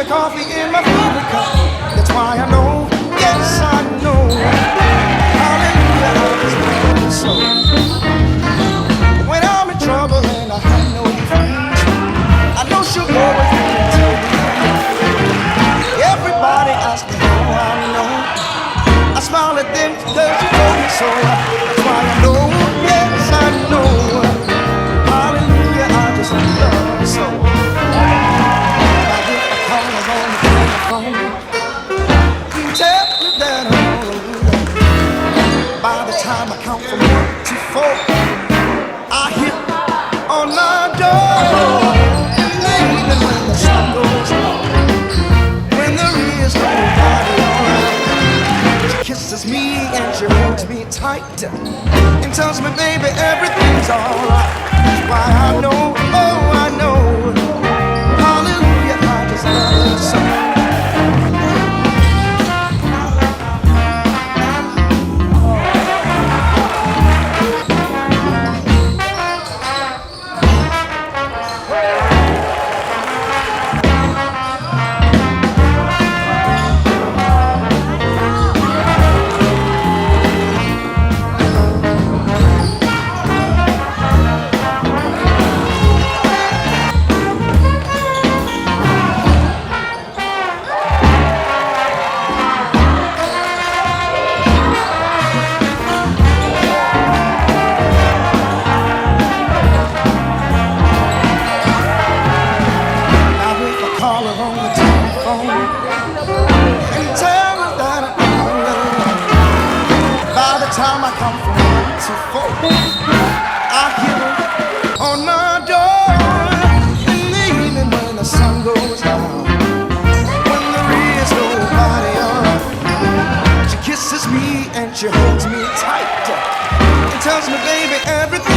Coffee in my favorite cup. That's why I know, yes I know. Hallelujah, I just love you so. When I'm in trouble and I have no friends, I know she'll go with me and tell me. Everybody asks me how I know. I smile at them because you told me so. That's why I know, yes I know. Hallelujah, I just love you so. Tell me that I'm by the time I count from 1 to 4, I hit on my door. And even when the sun goes low, when there is nobody around, she kisses me and she holds me tight and tells me, baby, everything's alright. That's why I know, oh I know. Hallelujah, I just love her so. Time I come from 1 to 4, I hear her on my door. In the evening when the sun goes down, when there is nobody around, she kisses me and she holds me tight and tells me, baby, everything